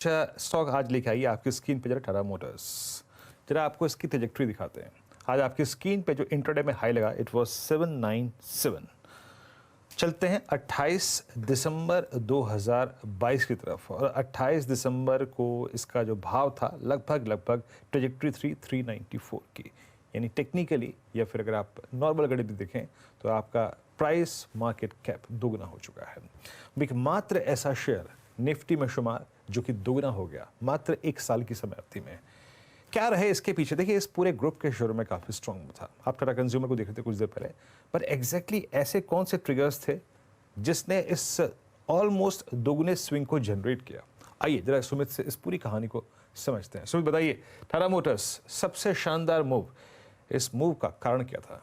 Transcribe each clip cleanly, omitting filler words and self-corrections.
अच्छा स्टॉक आज लेके आइए आपकी स्क्रीन पे जरा टाटा मोटर्स। जरा आपको इसकी ट्रेजेक्टरी दिखाते हैं। आज आपकी स्क्रीन पे जो इंट्राडे में हाई लगा इट वाज 797। चलते हैं 28 दिसंबर 2022 की तरफ और 28 दिसंबर को इसका जो भाव था लगभग ट्रेजेक्टरी थी 394 की। यानी टेक्निकली या फिर अगर आप नॉर्मल गणित भी देखें तो आपका प्राइस मार्केट कैप दोगुना हो चुका है। एक मात्र ऐसा शेयर निफ्टी में शुमार जो कि दोगुना हो गया मात्र एक साल की समय अवधि में। क्या रहे इसके पीछे? देखिए इस पूरे ग्रुप के शेयरों में काफ़ी स्ट्रॉन्ग था। आप टाटा कंज्यूमर को देख रहे थे कुछ देर पहले, पर एग्जैक्टली ऐसे कौन से ट्रिगर्स थे जिसने इस ऑलमोस्ट दोगुने स्विंग को जनरेट किया? आइए जरा सुमित से इस पूरी कहानी को समझते हैं। सुमित बताइए, टाटा मोटर्स सबसे शानदार मूव, इस मूव का कारण क्या था?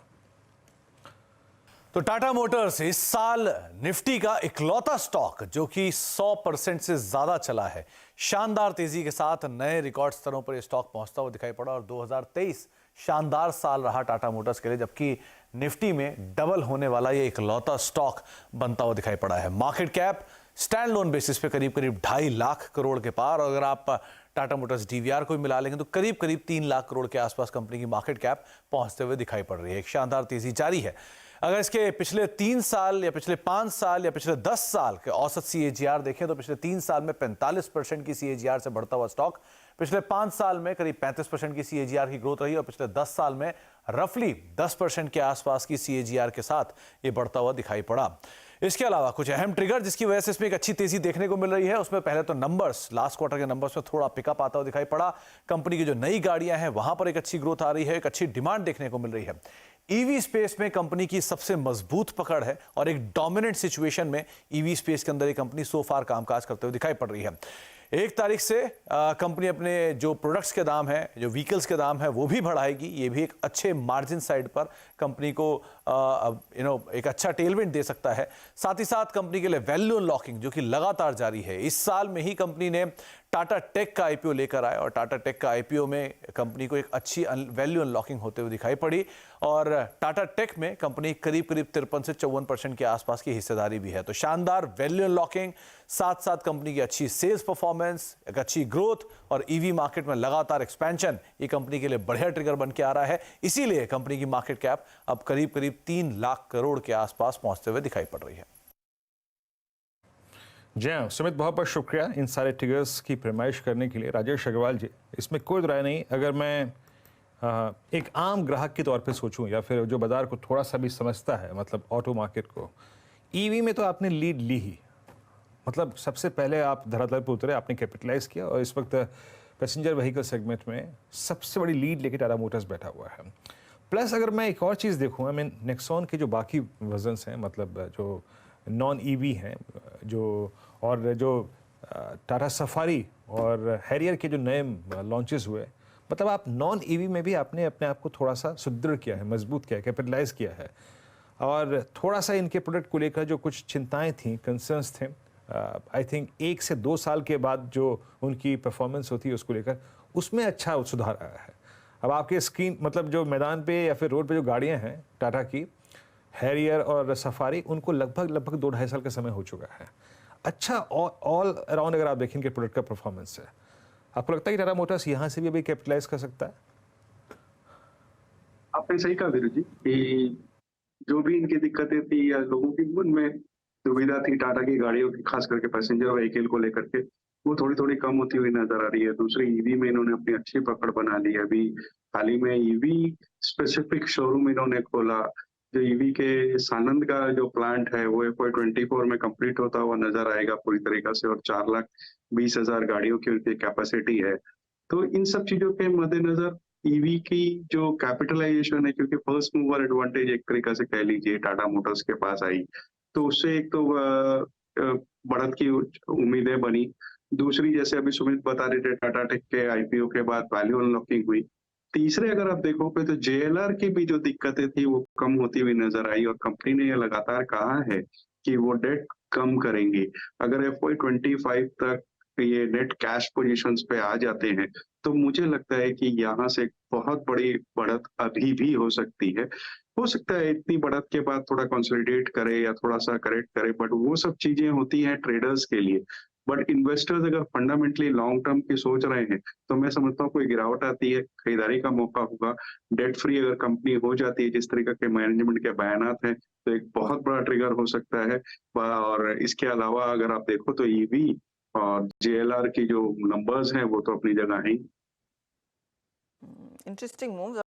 तो टाटा मोटर्स इस साल निफ्टी का इकलौता स्टॉक जो कि 100% से ज्यादा चला है। शानदार तेजी के साथ नए रिकॉर्ड स्तरों पर यह स्टॉक पहुंचता हुआ दिखाई पड़ा और 2023 शानदार साल रहा टाटा मोटर्स के लिए, जबकि निफ्टी में डबल होने वाला यह इकलौता स्टॉक बनता हुआ दिखाई पड़ा है। Market cap stand loan basis पे करीब 2.5 लाख करोड़ के पार, और अगर आप टाटा मोटर्स डीवीआर को मिला लेंगे तो करीब 3 लाख करोड़ के आसपास कंपनी की मार्केट कैप पहुंचते हुए दिखाई पड़ रही है। एक शानदार तेजी जारी है। अगर इसके पिछले 3 साल या पिछले 5 साल या पिछले 10 साल के औसत सीएजीआर देखें तो पिछले 3 साल में 45% की सीएजीआर से बढ़ता हुआ स्टॉक, पिछले 5 साल में करीब 35% की सीएजीआर की ग्रोथ रही और पिछले 10 साल में रफली 10% के आसपास की सीएजीआर के साथ ये बढ़ता हुआ दिखाई पड़ा। इसके अलावा कुछ अहम ट्रिगर जिसकी वजह से इसमें एक अच्छी तेजी देखने को मिल रही है, उसमें पहले तो नंबर्स, लास्ट क्वार्टर के नंबर्स में थोड़ा पिकअप आता हुआ दिखाई पड़ा। कंपनी की जो नई गाड़ियां हैं वहां पर एक अच्छी ग्रोथ आ रही है, एक अच्छी डिमांड देखने को मिल रही है। ईवी स्पेस में कंपनी की सबसे मजबूत पकड़ है और एक डोमिनेंट सिचुएशन में ईवी स्पेस के अंदर ये कंपनी सो फार कामकाज करते हुए दिखाई पड़ रही है। 1 तारीख से कंपनी अपने जो प्रोडक्ट्स के दाम है, जो व्हीकल्स के दाम है वो भी बढ़ाएगी। ये भी एक अच्छे मार्जिन साइड पर कंपनी को एक अच्छा टेलविंड दे सकता है। साथ ही साथ कंपनी के लिए वैल्यू अनलॉकिंग जो कि लगातार जारी है। इस साल में ही कंपनी ने टाटा टेक का आईपीओ लेकर आए और टाटा टेक का आईपीओ में कंपनी को एक अच्छी वैल्यू अनलॉकिंग होते हुए दिखाई पड़ी और टाटा टेक में कंपनी करीब 53 से 54% के आसपास की हिस्सेदारी भी है। तो शानदार वैल्यू अनलॉकिंग, साथ साथ कंपनी की अच्छी सेल्स परफॉर्मेंस, एक अच्छी ग्रोथ और ईवी मार्केट में लगातार एक्सपेंशन, ये कंपनी के लिए बढ़िया ट्रिगर बन के आ रहा है। इसीलिए कंपनी की मार्केट कैप अब करीब 3 लाख करोड़ के आसपास पहुंचते हुए दिखाई पड़ रही है। जी हाँ सुमित, बहुत बहुत शुक्रिया इन सारे ट्रिगर्स की पैमाइश करने के लिए। राजेश अग्रवाल जी, इसमें कोई राय नहीं, अगर मैं एक आम ग्राहक के तौर पे सोचूं या फिर जो बाजार को थोड़ा सा भी समझता है, मतलब ऑटो मार्केट को, ईवी में तो आपने लीड ली ही। मतलब सबसे पहले आप धरातल पर उतरे, आपने कैपिटलाइज किया और इस वक्त पैसेंजर व्हीकल सेगमेंट में सबसे बड़ी लीड लेके टाटा मोटर्स बैठा हुआ है। प्लस अगर मैं एक और चीज़ देखूँ, मैं नेक्सॉन के जो बाकी वर्जन्स हैं, मतलब जो नॉन ईवी हैं, जो और जो टाटा सफारी और हैरियर के जो नए लॉन्चेस हुए, मतलब आप नॉन ईवी में भी आपने अपने आप को थोड़ा सा सुदृढ़ किया है, मजबूत किया है, कैपिटलाइज किया है। और थोड़ा सा इनके प्रोडक्ट को लेकर जो कुछ चिंताएं थी, कंसर्न्स थे, आई थिंक 1 से 2 साल के बाद जो उनकी परफॉर्मेंस होती है उसको लेकर, उसमें अच्छा सुधार आया है। अब आपके स्क्रीन, मतलब जो मैदान पे या फिर रोड पे जो गाड़ियां हैं टाटा की, हैरियर और सफारी, उनको लगभग 2-2.5 साल का समय हो चुका है। अच्छा ऑल अराउंड अगर आप देखेंगे प्रोडक्ट का परफॉर्मेंस है, आपको लगता है कि टाटा मोटर्स यहाँ से भी अभी कैपिटलाइज कर सकता है? आपने सही कहा वीरू जी कि जो भी इनकी दिक्कतें थी या लोगों की मन में दुविधा थी टाटा की गाड़ियों की, खास करके पैसेंजर व्हीकल को लेकर के, वो थोड़ी-थोड़ी कम होती हुई नजर आ रही है। दूसरी ईवी में इन्होंने अपनी अच्छी पकड़ बना ली है। अभी हाल ही में ईवी स्पेसिफिक शोरूम इन्होंने खोला। जो ईवी के सानंद का जो प्लांट है वो FY24 में कंप्लीट होता हुआ नजर आएगा पूरी तरीके से, और 4,20,000 गाड़ियों की उनकी कैपेसिटी है। तो इन सब चीजों के मद्देनजर ईवी की जो कैपिटलाइजेशन है, क्योंकि फर्स्ट मूवर एडवांटेज एक तरीका से कह लीजिए टाटा मोटर्स के पास आई, तो उससे एक तो बढ़त की उम्मीदें बनी। दूसरी, जैसे अभी सुमित बता रहे थे, टाटा टेक के आईपीओ के बाद वैल्यू अनलॉकिंग हुई। तीसरे अगर आप देखोगे तो जेएलआर की भी जो दिक्कतें थी वो कम होती हुई नजर आई, और कंपनी ने ये लगातार कहा है कि वो डेट कम करेंगे। अगर FY25 तक ये नेट कैश पोजीशंस पे आ जाते हैं तो मुझे लगता है कि यहाँ से बहुत बड़ी बढ़त अभी भी हो सकती है। हो सकता है इतनी बढ़त के बाद थोड़ा कंसोलिडेट करे या थोड़ा सा करेक्ट करे, बट वो सब चीजें होती हैं ट्रेडर्स के लिए। बट इन्वेस्टर्स अगर फंडामेंटली लॉन्ग टर्म की सोच रहे हैं तो मैं समझता हूँ कोई गिरावट आती है, खरीदारी का मौका होगा। डेट फ्री अगर कंपनी हो जाती है जिस तरीके के मैनेजमेंट के बयानात हैं तो एक बहुत बड़ा ट्रिगर हो सकता है। और इसके अलावा अगर आप देखो तो ईवी और जेएलआर की जो नंबर्स हैं वो तो अपनी जगह हैं ही। Interesting moves.